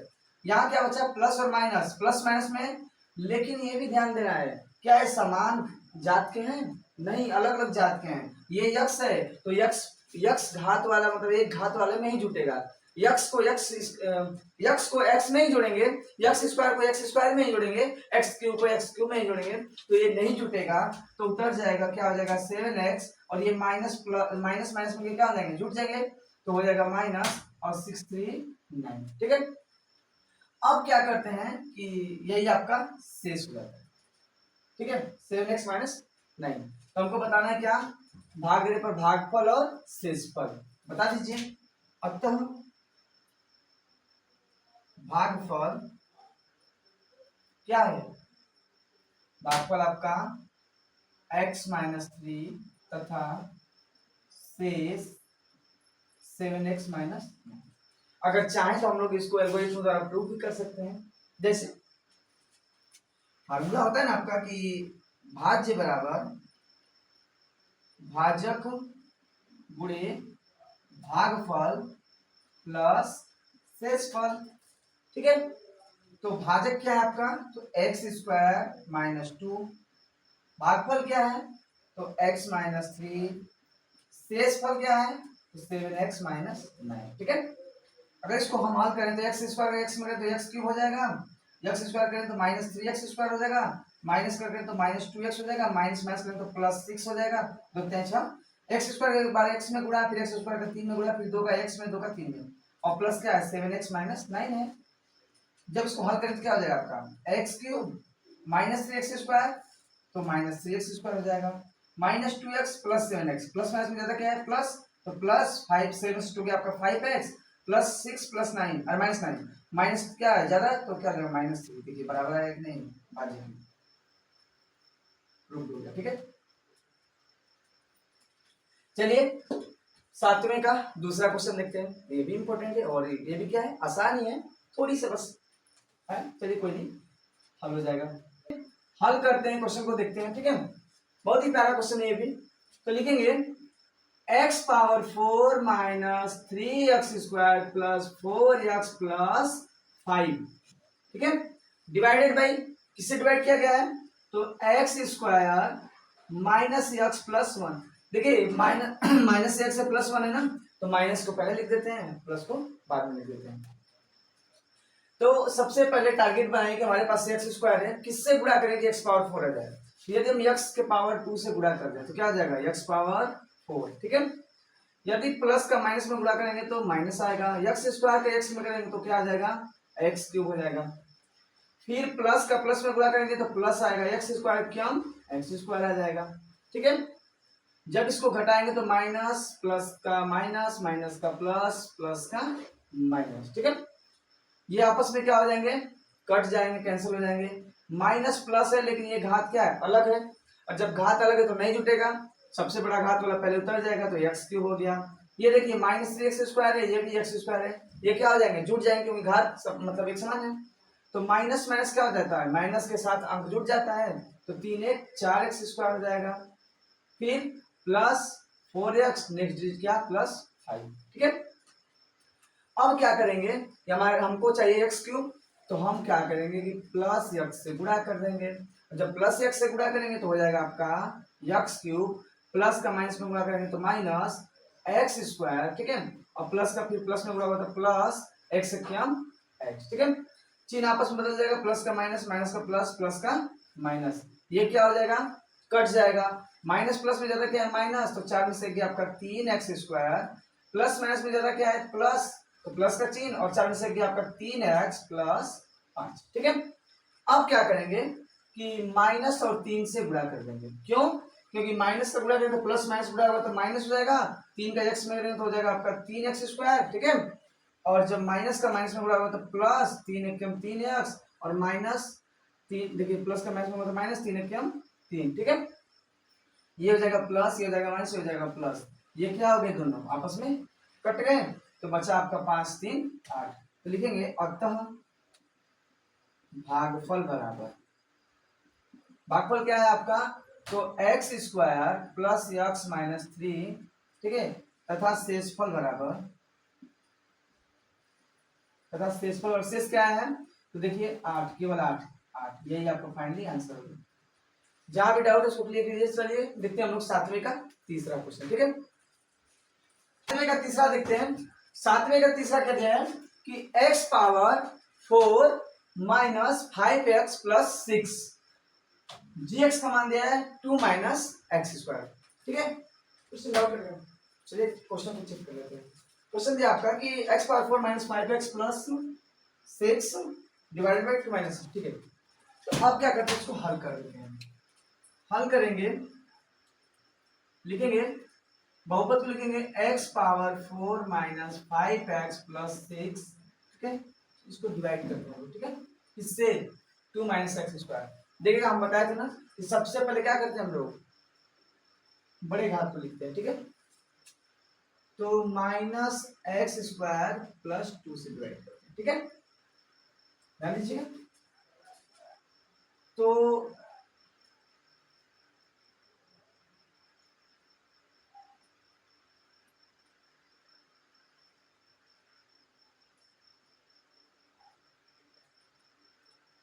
यहाँ क्या बचा प्लस और माइनस, प्लस माइनस में, लेकिन ये भी ध्यान देना है क्या ये समान जात के हैं, नहीं अलग अलग जात के हैं। ये यक्स है तो यक्स घात वाला मतलब एक घात वाले में ही जुटेगा। यक्स को एक्स में ही जोड़ेंगे, x² को x² में ही जोड़ेंगे, x³ को x³ में ही जोड़ेंगे, तो ये नहीं जुटेगा। तो उतर जाएगा, क्या हो जाएगा 7x, और ये माइनस माइनस में क्या हो जाएंगे, जुट जाएंगे, तो हो जाएगा माइनस और 6 3 9, ठीक है। अब क्या करते हैं कि यही आपका शेष हो जाता है, ठीक है, 7x माइनस 9। तो हमको बताना है क्या, भागरे पर भागफल और शेषफल बता दीजिए। अतः भागफल क्या है, भागफल आपका x माइनस 3 तथा शेष 7x माइनस 9। अगर चाहें तो हम लोग इसको एल्गोरिथम द्वारा प्रूव भी कर सकते हैं। जैसे फार्मूला होता है ना आपका कि भाज्य बराबर भाजक गुणे भागफल प्लस शेषफल, ठीक है। तो भाजक क्या है आपका, तो x² माइनस 2, भागफल क्या है तो x माइनस 3, शेषफल क्या है तो 7x माइनस 9, ठीक है। अगर इसको हम हल करें तो x² x में तो x³ हो जाएगा, x² करें तो -3x² हो जाएगा, माइनस करके तो -2x हो जाएगा, माइनस माइनस करें तो +6 हो जाएगा। दो तीन 6, x² एक बार x में गुणा, फिर x² का 3 में गुणा, फिर 2 का x में 2 का 3 में, और प्लस क्या है 7x माइनस 9 है। जब इसको हल करें तो क्या हो जाएगा आपका x³ -3x² तो -3x² हो जाएगा, -2x plus 7x, plus minus में ज्यादा क्या है प्लस, तो प्लस 5 7 से 2 गया आपका 5x प्लस 6 प्लस 9 और -9, माइनस क्या है ज्यादा तो क्या हो जाएगा -3, देखिए बराबर है कि नहीं, भाज्य है, प्रूव हो गया, ठीक है। चलिए 7वें का दूसरा क्वेश्चन देखते हैं, ये भी इंपॉर्टेंट है और ये भी क्या है आसान ही है, थोड़ी सी बस है, चलिए कोई नहीं हल हो जाएगा। हल करते हैं, क्वेश्चन को देखते हैं, ठीक है। बहुत ही प्यारा क्वेश्चन है ये भी। तो लिखेंगे x power 4 minus 3x² plus 4x plus 5, ठीक है, डिवाइडेड बाई, किससे डिवाइड किया गया है, तो x² माइनस एक्स प्लस 1। देखिए माइनस एक्स है प्लस 1 है ना, तो माइनस को पहले लिख देते हैं, प्लस को बाद में लिख देते हैं। तो सबसे पहले टारगेट बनाएंगे कि हमारे पास x² है, किससे गुणा करेंगे, x पावर 4 आ जाएगा। यदि हम x के पावर 2 से गुणा कर दें तो क्या आ जाएगा, x पावर 4, ठीक है। यदि प्लस का माइनस में गुणा करेंगे तो माइनस आएगा, x² का x में करेंगे तो क्या आ जाएगा, x³ हो जाएगा। फिर प्लस का प्लस में गुणा करेंगे तो प्लस आएगा, x² क्यों, x² आ जाएगा, ठीक है। जब इसको घटाएंगे तो माइनस प्लस का माइनस, माइनस का प्लस, प्लस का माइनस, ठीक है। ये आपस में क्या हो जाएंगे, कट जाएंगे, कैंसिल हो जाएंगे। माइनस प्लस है लेकिन ये घात क्या है, अलग है, और जब घात अलग है तो नहीं जुटेगा, सबसे बड़ा घात वाला पहले उतर जाएगा, तो x³ हो गया। ये देखिए माइनस 3x² है, ये भी x² है, ये क्या हो जाएंगे, जुट जाएंगे, क्योंकि घात सब मतलब एक समान है। तो माइनस माइनस क्या हो जाता है, माइनस के साथ अंक जुट जाता है, तो 3 1 4x² हो जाएगा। फिर प्लस 4x, नेक्स्ट डिजिट क्या, प्लस 5, ठीक है। अब क्या करेंगे, हमारे हमको चाहिए x³, तो हम क्या करेंगे कि प्लस x से गुणा कर देंगे। जब प्लस x से गुणा करेंगे तो हो जाएगा आपका x³ प्लस का माइनस में गुणा करेंगे तो माइनस x², ठीक है, और प्लस का फिर प्लस में गुणा होगा तो प्लस x x, ठीक है। चिन्ह आपस में बदल जाएगा, प्लस का माइनस, माइनस का प्लस, प्लस का माइनस, ये क्या हो जाएगा, कट जाएगा। माइनस प्लस में ज्यादा क्या है, माइनस, तो 4 में से गया आपका 3x², प्लस माइनस में ज्यादा क्या है, प्लस, तो प्लस का चिन्ह, और 4 में से गया आपका 3x प्लस 5, ठीक है। अब क्या करेंगे कि माइनस और 3 से गुणा कर देंगे, क्यों, क्योंकि माइनस का गुणा करेंगे तो प्लस माइनस गुणा होगा तो माइनस हो जाएगा, 3 का x में करेंगे तो हो जाएगा आपका 3x², ठीक है। और जब माइनस का माइनस में गुणा होगा तो प्लस 3 एकम 3x, और माइनस 3, देखिए प्लस का माइनस में होगा तो माइनस 3 एकम 3, ठीक है। ये हो जाएगा प्लस, ये हो जाएगा माइनस, ये हो जाएगा प्लस, ये क्या हो गए, दोनों आपस में कट गए, तो बचा आपका 5 3 8। तो लिखेंगे अतः भागफल बराबर, भागफल क्या है आपका, तो x² प्लस x माइनस 3, ठीक है, तथा शेषफल बराबर, तथा शेषफल और शेष क्या है, तो देखिए 8, केवल 8 8, यही आपका फाइनली आंसर होगा। जहां भी डाउट है उसको क्लियर कीजिए। चलिए देखते हैं हम लोग 7वें का तीसरा क्वेश्चन, ठीक है। 7वें का तीसरा देखते हैं। 7वें का तीसरा क्या दिया है कि x power 4 minus 5x plus 6, gx का मान दिया है 2 माइनस x², ठीक है। क्वेश्चन डाउट करेंगे, चलिए क्वेश्चन को चेक कर लेते हैं। क्वेश्चन दिया आपका कि x power 4 minus 5x plus 6 divided by 2 minus, ठीक है। तो अब क्या करते हैं, इसको हल कर लेते हैं। हल करेंगे, लिखेंगे बहुपद को लिखेंगे x power 4 minus 5x plus 6, ठीक है, इसको डिवाइड करते हैं, ठीक है, इससे 2 माइनस x²। देखिएगा हम बताए थे ना कि सबसे पहले क्या करते हैं हम लोग, बड़े घात को लिखते हैं, ठीक है। तो माइनस x² प्लस 2 से डिवाइड करते हैं, ठीक है, ध्यान दीजिएगा। तो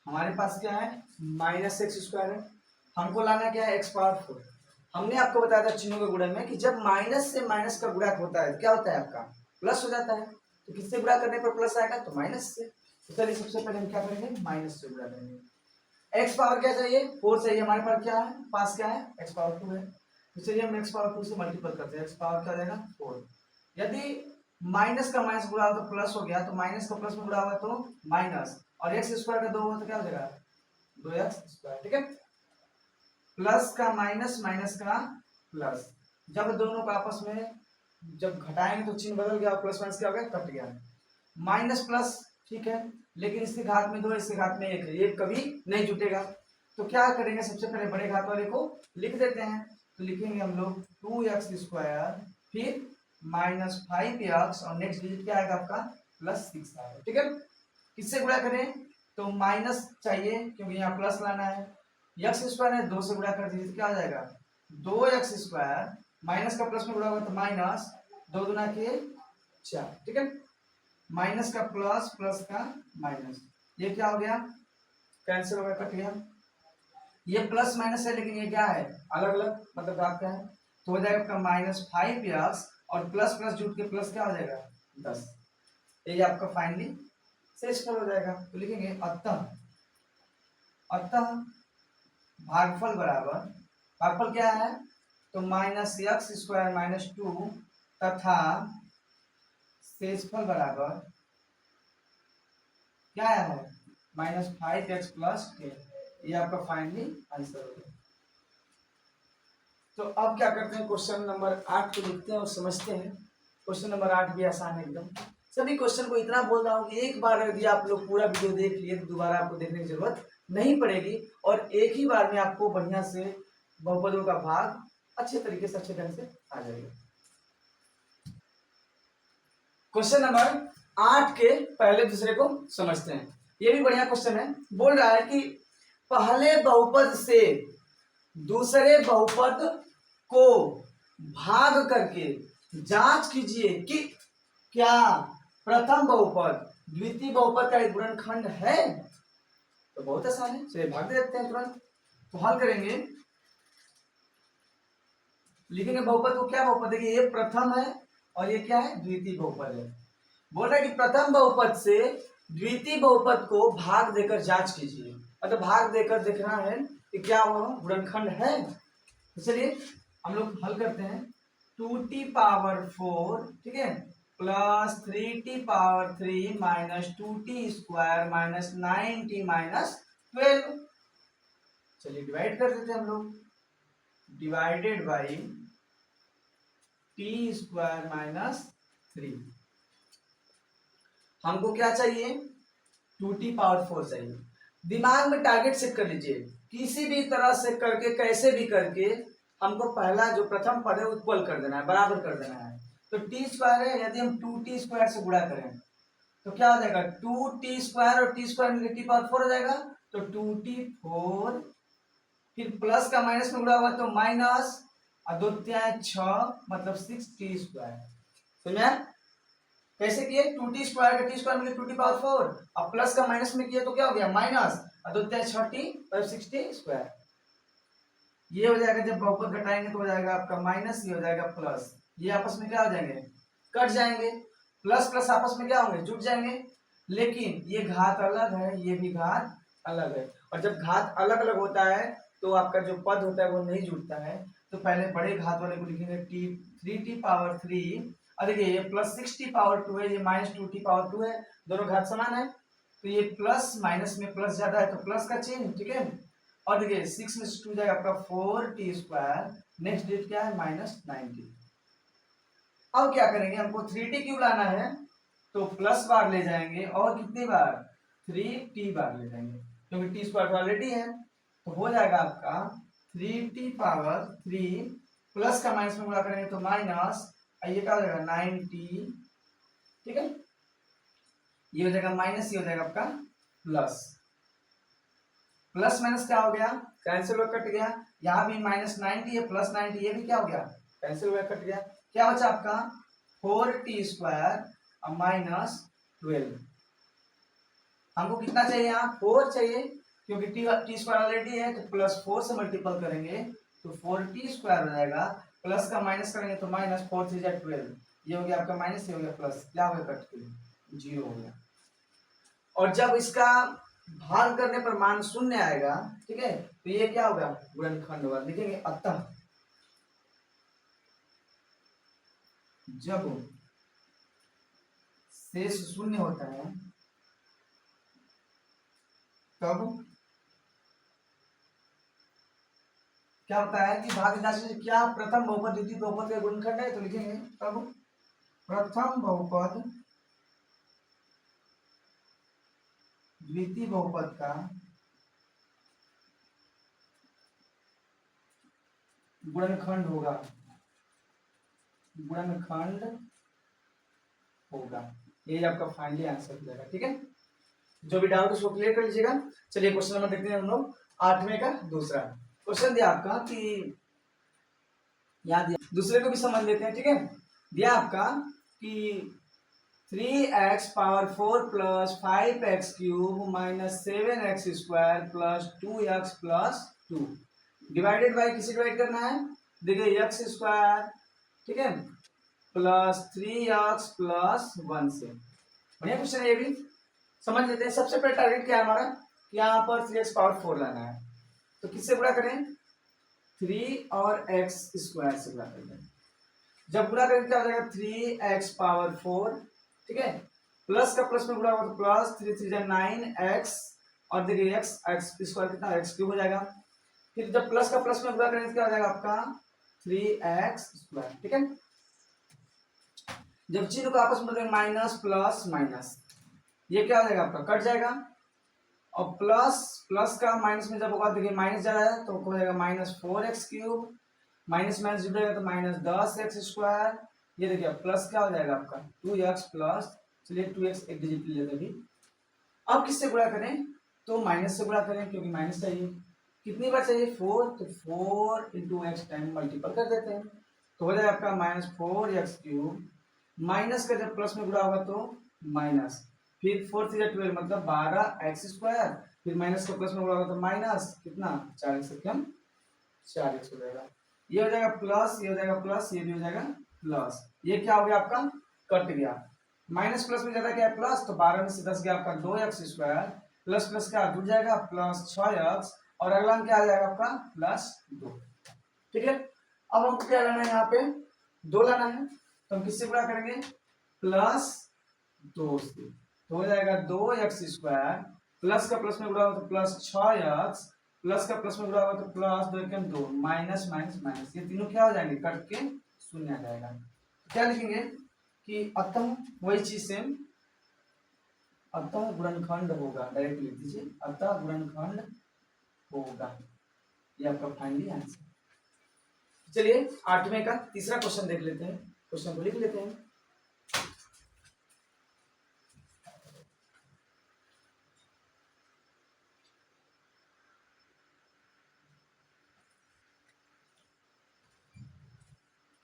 हमारे पास क्या है, माइनस x² है, हमको लाना क्या है, x पावर 4। हमने आपको बताया था चिन्हों के गुणन में कि जब माइनस से माइनस का गुणा होता है तो क्या होता है, आपका प्लस हो जाता है। तो किससे गुणा करने पर प्लस आएगा, तो माइनस से। तो चलिए सबसे पहले हम क्या करेंगे, माइनस से गुणा करेंगे। x पावर क्या चाहिए, 4 चाहिए, हमारे पास क्या है, पास क्या है, x पावर 2 है। तो चलिए हम x पावर 2 से मल्टीपल करते हैं, x पावर क्या हो जाएगा 4। यदि माइनस का माइनस गुणा हो तो प्लस हो गया, तो माइनस का प्लस में गुणा हुआ तो माइनस, और x² का 2 हो तो क्या हो जाएगा 2x², ठीक है। प्लस का माइनस, माइनस का प्लस, जब दोनों का आपस में जब घटाएंगे तो चिन्ह बदल गया, प्लस माइनस क्या हो गया, कट गया। माइनस प्लस, ठीक है, लेकिन इसके घात में 2, इसके घात में 1 है, ये कभी नहीं जुटेगा। तो क्या करेंगे, सबसे पहले बड़े घात वाले को लिख देते हैं। तो लिखेंगे हम लोग 2x², फिर माइनस 5x, और नेक्स्ट डिजिट क्या आएगा आपका प्लस 6 आएगा, ठीक है। किससे गुणा करें, तो माइनस चाहिए क्योंकि यहाँ प्लस लाना है, x² है, 2 से गुणा कर दीजिए, क्या आ जाएगा 2x² माइनस का प्लस में गुणा होगा तो माइनस, 2 दूना के 4, ठीक है। माइनस का प्लस, प्लस का माइनस, ये क्या हो गया, कैंसिल हो गया, कट गया। ये प्लस माइनस है लेकिन ये क्या है, अलग अलग, मतलब आप क्या है, तो हो जाएगा आपका -5 और प्लस प्लस जुट के प्लस क्या हो जाएगा 10। ये आपका फाइनली शेषफल हो जाएगा। तो लिखेंगे अतः, अतः भागफल बराबर, भागफल क्या है तो -x² - 2 तथा शेषफल बराबर क्या है -5x + 10। ये आपका फाइनली आंसर हो गया। तो अब क्या करते हैं, क्वेश्चन नंबर 8 को लिखते हैं और समझते हैं। क्वेश्चन नंबर 8 भी आसान है एकदम। सभी क्वेश्चन को इतना बोल रहा हूँ कि एक बार यदि आप लोग पूरा वीडियो देख लिए तो दोबारा आपको देखने की जरूरत नहीं पड़ेगी और एक ही बार में आपको बढ़िया से बहुपदों का भाग अच्छे तरीके से, अच्छे ढंग से आ जाएगा। क्वेश्चन नंबर 8 के पहले दूसरे को समझते हैं। ये भी बढ़िया क्वेश्चन है। बोल रहा है कि पहले बहुपद से दूसरे बहुपद को भाग करके जांच कीजिए कि क्या प्रथम बहुपद द्वितीय बहुपद का एक गुणनखंड है। तो बहुत आसान है, चलिए भाग देते हैं तुरंत। तो हल करेंगे, लिखेंगे बहुपद को, क्या बहुपद है कि ये प्रथम है और ये क्या है द्वितीय बहुपद है। बोल रहा है कि प्रथम बहुपद से द्वितीय बहुपद को भाग देकर जांच कीजिए, मतलब भाग देकर देखना है कि क्या वो गुणनखंड है। तो चलिए हम लोग हल करते हैं। 2t⁴, ठीक है, plus 3t⁴ minus 2t² minus 9t minus 12। चलिए डिवाइड कर देते हैं हम लोग, डिवाइडेड बाई t² माइनस 3। हमको क्या चाहिए 2t⁴ चाहिए। दिमाग में टारगेट सेट कर लीजिए, किसी भी तरह से करके, कैसे भी करके हमको पहला जो प्रथम पद है इक्वल कर देना है, बराबर कर देना है। तो t² है, यदि हम 2t² से गुणा करें तो क्या हो जाएगा 2t² और t² में t⁴ हो जाएगा, तो 2t⁴, फिर प्लस का माइनस में गुणा हुआ तो माइनस, और 2 × 6 मतलब 6t²। समझे कैसे किए, 2t² का t² मिले 2t⁴, अब प्लस का माइनस में किए तो क्या हो गया माइनस, और 2 × 6t मतलब 6t²। ये हो जाएगा, जब बहुपद घटाएंगे तो हो जाएगा आपका माइनस, ये हो जाएगा प्लस, ये आपस में क्या हो जाएंगे कट जाएंगे, प्लस प्लस आपस में क्या होंगे जुट जाएंगे। लेकिन ये घात अलग है, ये भी घात अलग है, और जब घात अलग अलग होता है तो आपका जो पद होता है वो नहीं जुड़ता है। तो पहले बड़े घात वाले को लिखेंगे 3t⁴, और देखिए ये प्लस 6t⁴ है, ये माइनस 2t⁴ है, दोनों घात समान है, तो ये प्लस माइनस में प्लस ज्यादा है तो प्लस का चिन्ह, ठीक है। और देखिए 6 में से 2 जाएगा आपका 4t², नेक्स्ट डिजिट क्या है -90। अब क्या करेंगे, हमको 3t क्यूब लाना है तो प्लस बार ले जाएंगे और कितनी बार 3t बार ले जाएंगे, क्योंकि t² ऑलरेडी है। तो हो जाएगा आपका 3t⁴ प्लस का माइनस में गुणा करेंगे तो माइनस, ये क्या हो जाएगा 9t, ठीक है। ये हो जाएगा माइनस, ये हो जाएगा आपका प्लस, प्लस माइनस क्या हो गया कैंसिल हो कट गया। यहाँ भी -90 है, प्लस 90, ये भी क्या हो गया कैंसिल हुआ कट गया। क्या बचा आपका 4t² और -12। हमको कितना चाहिए यहाँ 4 चाहिए, क्योंकि t² ऑलरेडी है, तो +4 से मल्टीपल करेंगे तो 4t² हो जाएगा, प्लस का माइनस करेंगे तो माइनस 4 3 × 12, ये हो गया आपका माइनस, ये हो गया प्लस, क्या हो गया कट के 0 हो गया। और जब इसका भाग करने पर मान 0 आएगा, ठीक है, तो ये क्या होगा गुणनखंड होगा। लिखेंगे अतः जब शेष 0 होता है तब क्या होता है कि भाग राशि से क्या प्रथम बहुपद द्वितीय बहुपद का गुणनखंड है। तो लिखेंगे तब प्रथम बहुपद द्वितीय बहुपद का गुणनखंड होगा, गुणनखंड होगा। ये आपका फाइनली आंसर हो जाएगा, ठीक है। जो भी डाउट उसको क्लियर कर लीजिएगा। चलिए क्वेश्चन नंबर देखते हैं हम लोग 8वें का दूसरा क्वेश्चन दिया आपका कि यहाँ दिया, दूसरे को भी समझ लेते हैं, ठीक है। दिया आपका कि 3x⁴ plus 5x³ minus 7x² plus 2x+2 divided by किसी डिवाइड करना है, देखिए x², ठीक है, प्लस 3x+1 से। बढ़िया क्वेश्चन है ये भी, समझ लेते हैं। सबसे पहले टारगेट क्या है हमारा कि यहाँ पर 3x⁴ लाना है, तो किससे गुणा करें, 3 और x² से गुणा करेंगे। जब गुणा करेंगे क्या हो जाएगा, 3x⁴, ठीक है, प्लस का प्लस में गुणा होगा तो प्लस 3 3 9x, और देखिए x² कितना, x³ हो जाएगा। फिर जब प्लस का प्लस में गुणा करेंगे क्या हो जाएगा आपका 3x², ठीक है। जब चिन्ह को आपस में माइनस प्लस माइनस, ये क्या हो जाएगा आपका, कट जाएगा, और प्लस प्लस का माइनस में जब होगा, देखिए माइनस जा रहा है तो हो जाएगा -4x³, माइनस माइनस जुड़ जाएगा तो -10x², ये देखिए प्लस क्या हो जाएगा आपका 2x+, चलिए 2x एक डिजिट ले लेते हैं। अब किससे गुणा करें, तो माइनस से गुणा करें, क्योंकि माइनस चाहिए। कितनी बार चाहिए, 4, तो 4 × x टाइम मल्टीपल कर देते हैं, तो हो जाएगा आपका -4x³, माइनस का जब प्लस में गुणा होगा तो माइनस, फिर 4 3 12 मतलब 12x², फिर माइनस का प्लस में गुणा होगा तो माइनस कितना 4x से कम 4x हो जाएगा। ये हो जाएगा प्लस, ये हो जाएगा प्लस, ये भी हो जाएगा प्लस, ये क्या हो गया आपका, कट गया। माइनस प्लस में ज्यादा क्या है प्लस, तो 12 में से 10 गया आपका 2x², प्लस प्लस का जुड़ जाएगा प्लस 6x, और अगला क्या आ जाएगा आपका +2, ठीक है। अब हमको क्या लाना है, यहाँ पे 2 लाना है, तो हम किससे गुणा करेंगे, +2 से, तो हो जाएगा 2x², प्लस का प्लस में गुणा होगा तो प्लस 6x, प्लस का प्लस में गुणा होगा तो प्लस 2 × 2 माइनस माइनस माइनस, ये तीनों क्या हो जाएंगे, कट के शून्य आ जाएगा। क्या लिखेंगे कि अतः वही चीज सेम, अतः गुणनखंड होगा, डायरेक्ट लिख दीजिए, अतः गुणनखंड होगा, ये आपका फाइनली आंसर। चलिए 8वें का तीसरा क्वेश्चन देख लेते हैं, क्वेश्चन को लिख लेते हैं।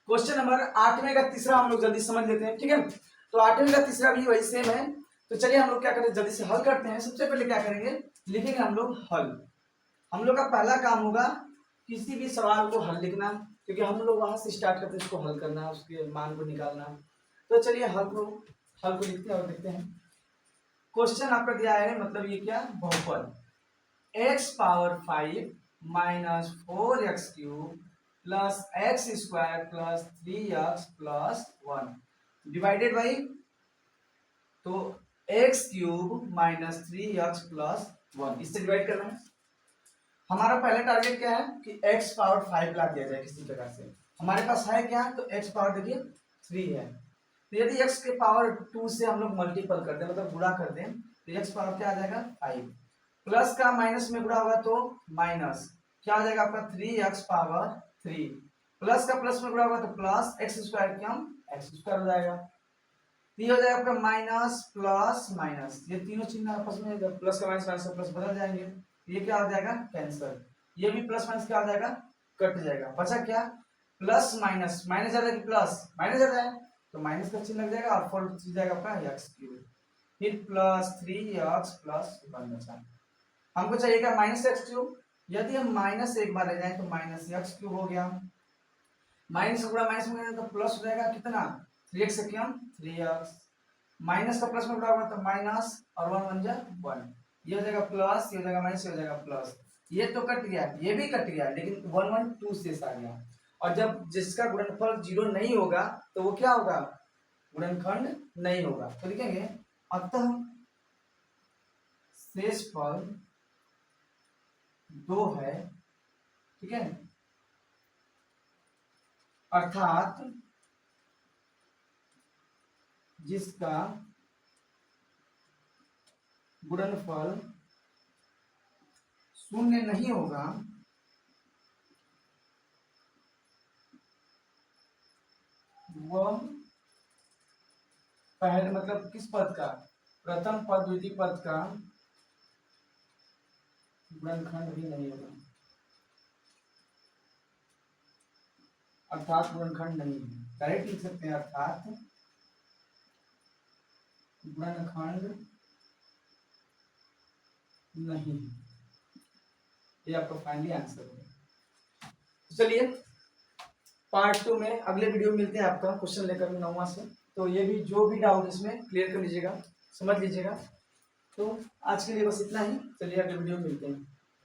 क्वेश्चन नंबर 8वें का तीसरा हम लोग जल्दी समझ लेते हैं, ठीक है। तो 8वें का तीसरा भी वही सेम है, तो चलिए हम लोग क्या करें, जल्दी से हल करते हैं। सबसे पहले क्या करेंगे, लिखेंगे हम लोग हल। हम लोग का पहला काम होगा किसी भी सवाल को हल लिखना, क्योंकि हम लोग वहां से स्टार्ट करते हैं, उसको हल करना, उसके मान को निकालना। तो चलिए हल को लिखते हैं और देखते हैं। क्वेश्चन आपका दिया है, मतलब ये क्या, बहुपद x⁵ minus 4x³ plus x² plus 3x+1 divided by, तो x³ माइनस 3x+1, इससे डिवाइड करना है। हमारा पहला टारगेट क्या है कि x⁵ ला दिया जाए किसी प्रकार से। हमारे पास है क्या, तो x⁵ देखिए 3 है, तो यदि x के पावर 2 से हम लोग मल्टीपल करते हैं, मतलब गुणा करते हैं, तो x पावर क्या आ जाएगा 5, प्लस का माइनस में गुणा होगा तो माइनस, क्या आ जाएगा आपका 3x⁵, प्लस का प्लस में गुणा होगा तो प्लस x² क्या x² हो जाएगा। ये हो जाएगा आपका माइनस प्लस माइनस, ये तीनों चिन्ह आपस में प्लस का माइनस माइनस का प्लस बदल जाएंगे, ये क्या हो जाएगा कैंसिल, ये भी प्लस माइनस क्या हो जाएगा कट जाएगा, बचा क्या प्लस माइनस, माइनस ज्यादा कि प्लस, माइनस ज्यादा है तो माइनस का चिन्ह लग जाएगा और 4 जाएगा आपका x³, फिर प्लस 3x+1 बचा। हमको चाहिए क्या -x³, यदि हम माइनस एक बार ले जाए तो -x³ हो गया, माइनस गुणा माइनस में तो प्लस हो जाएगा कितना 3x से कम 3x, माइनस का प्लस में गुणा होगा तो माइनस और 1 1 जा 1, ये हो जाएगा प्लस, ये हो जाएगा माइनस, ये हो जाएगा प्लस, ये तो कट गया, ये भी कट गया, लेकिन 1 1 2 शेष आ गया। और जब जिसका गुणनफल 0 नहीं होगा तो वो क्या होगा, गुणनखंड नहीं होगा। तो लिखेंगे अतः शेषफल 2 है, ठीक है, अर्थात जिसका गुणनफल 0 नहीं होगा वह पहले, मतलब किस पद का, प्रथम पद द्वितीय पद का गुणनखंड भी नहीं होगा। अर्थात गुणनखंड नहीं है। डायरेक्ट लिख सकते हैं अर्थात गुणनखंड नहीं। ये आपका फाइनली आंसर है। चलिए पार्ट 2 में अगले वीडियो में मिलते हैं आपका क्वेश्चन लेकर 9वां से। तो ये भी जो भी डाउट इसमें क्लियर कर लीजिएगा, समझ लीजिएगा। तो आज के लिए बस इतना ही। चलिए अगले वीडियो में मिलते हैं।